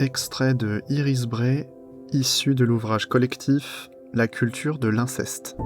Extrait de Iris Bray, issu de l'ouvrage collectif La culture de l'inceste.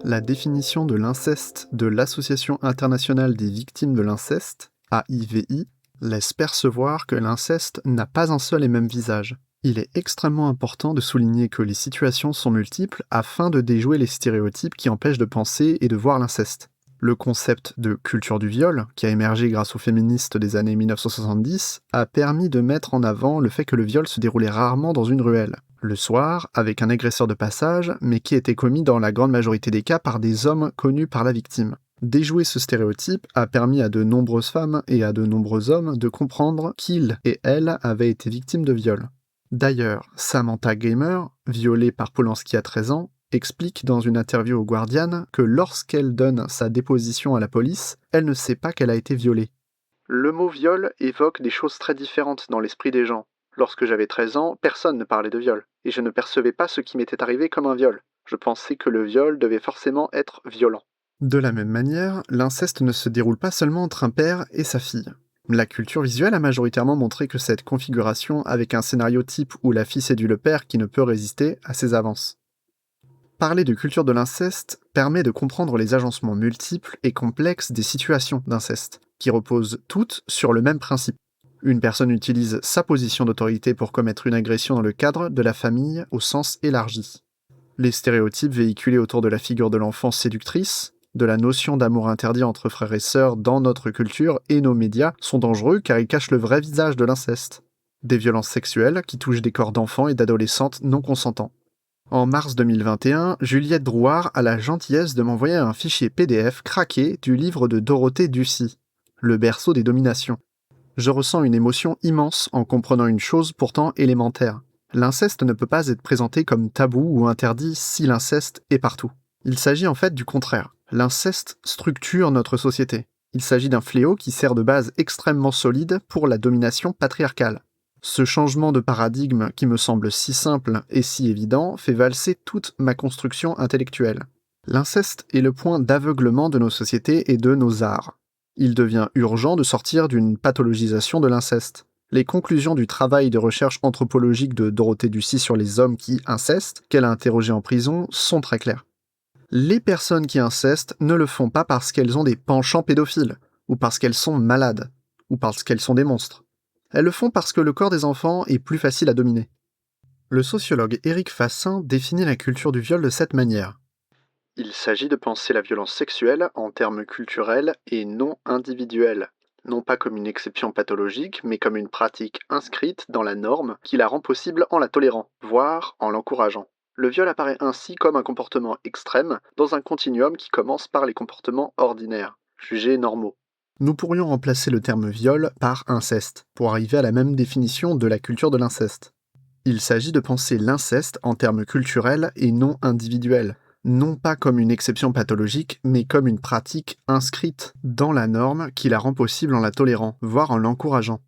La définition de l'inceste de l'Association internationale des victimes de l'inceste, AIVI, laisse percevoir que l'inceste n'a pas un seul et même visage. Il est extrêmement important de souligner que les situations sont multiples afin de déjouer les stéréotypes qui empêchent de penser et de voir l'inceste. Le concept de culture du viol, qui a émergé grâce aux féministes des années 1970, a permis de mettre en avant le fait que le viol se déroulait rarement dans une ruelle, le soir, avec un agresseur de passage, mais qui était commis dans la grande majorité des cas par des hommes connus par la victime. Déjouer ce stéréotype a permis à de nombreuses femmes et à de nombreux hommes de comprendre qu'ils et elles avaient été victimes de viol. D'ailleurs, Samantha Gamer, violée par Polanski à 13 ans, explique dans une interview au Guardian que lorsqu'elle donne sa déposition à la police, elle ne sait pas qu'elle a été violée. Le mot viol évoque des choses très différentes dans l'esprit des gens. Lorsque j'avais 13 ans, personne ne parlait de viol, et je ne percevais pas ce qui m'était arrivé comme un viol. Je pensais que le viol devait forcément être violent. De la même manière, l'inceste ne se déroule pas seulement entre un père et sa fille. La culture visuelle a majoritairement montré que cette configuration avec un scénario type où la fille séduit le père qui ne peut résister à ses avances. Parler de culture de l'inceste permet de comprendre les agencements multiples et complexes des situations d'inceste, qui reposent toutes sur le même principe. Une personne utilise sa position d'autorité pour commettre une agression dans le cadre de la famille au sens élargi. Les stéréotypes véhiculés autour de la figure de l'enfant séductrice, de la notion d'amour interdit entre frères et sœurs dans notre culture et nos médias sont dangereux car ils cachent le vrai visage de l'inceste. Des violences sexuelles qui touchent des corps d'enfants et d'adolescentes non consentants. En mars 2021, Juliette Drouard a la gentillesse de m'envoyer un fichier PDF craqué du livre de Dorothée Ducy, Le berceau des dominations. Je ressens une émotion immense en comprenant une chose pourtant élémentaire. L'inceste ne peut pas être présenté comme tabou ou interdit si l'inceste est partout. Il s'agit en fait du contraire. L'inceste structure notre société. Il s'agit d'un fléau qui sert de base extrêmement solide pour la domination patriarcale. Ce changement de paradigme qui me semble si simple et si évident fait valser toute ma construction intellectuelle. L'inceste est le point d'aveuglement de nos sociétés et de nos arts. Il devient urgent de sortir d'une pathologisation de l'inceste. Les conclusions du travail de recherche anthropologique de Dorothée Ducy sur les hommes qui incestent, qu'elle a interrogé en prison, sont très claires. Les personnes qui incestent ne le font pas parce qu'elles ont des penchants pédophiles, ou parce qu'elles sont malades, ou parce qu'elles sont des monstres. Elles le font parce que le corps des enfants est plus facile à dominer. Le sociologue Éric Fassin définit la culture du viol de cette manière. Il s'agit de penser la violence sexuelle en termes culturels et non individuels, non pas comme une exception pathologique, mais comme une pratique inscrite dans la norme qui la rend possible en la tolérant, voire en l'encourageant. Le viol apparaît ainsi comme un comportement extrême dans un continuum qui commence par les comportements ordinaires, jugés normaux. Nous pourrions remplacer le terme viol par inceste, pour arriver à la même définition de la culture de l'inceste. Il s'agit de penser l'inceste en termes culturels et non individuels, non pas comme une exception pathologique, mais comme une pratique inscrite dans la norme qui la rend possible en la tolérant, voire en l'encourageant.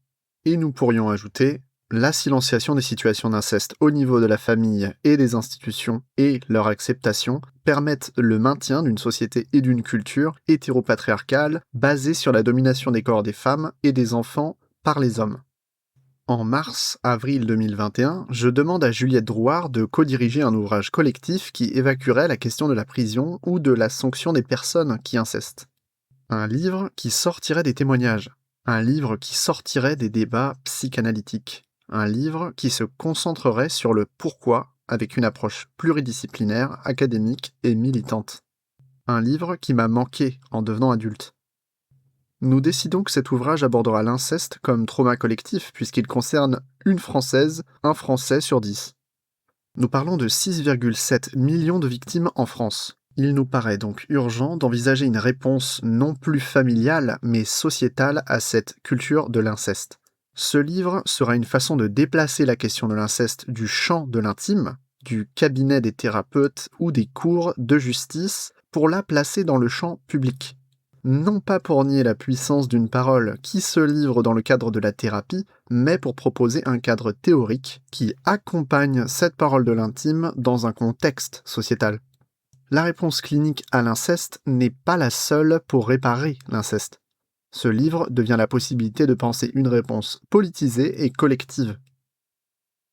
Et nous pourrions ajouter la silenciation des situations d'inceste au niveau de la famille et des institutions et leur acceptation permettent le maintien d'une société et d'une culture hétéropatriarcale basée sur la domination des corps des femmes et des enfants par les hommes. En mars-avril 2021, je demande à Juliette Drouard de co-diriger un ouvrage collectif qui évacuerait la question de la prison ou de la sanction des personnes qui incestent. Un livre qui sortirait des témoignages. Un livre qui sortirait des débats psychanalytiques. Un livre qui se concentrerait sur le pourquoi avec une approche pluridisciplinaire, académique et militante. Un livre qui m'a manqué en devenant adulte. Nous décidons que cet ouvrage abordera l'inceste comme trauma collectif puisqu'il concerne une Française, un Français sur 10. Nous parlons de 6,7 millions de victimes en France. Il nous paraît donc urgent d'envisager une réponse non plus familiale mais sociétale à cette culture de l'inceste. Ce livre sera une façon de déplacer la question de l'inceste du champ de l'intime, du cabinet des thérapeutes ou des cours de justice, pour la placer dans le champ public. Non pas pour nier la puissance d'une parole qui se livre dans le cadre de la thérapie, mais pour proposer un cadre théorique qui accompagne cette parole de l'intime dans un contexte sociétal. La réponse clinique à l'inceste n'est pas la seule pour réparer l'inceste. Ce livre devient la possibilité de penser une réponse politisée et collective.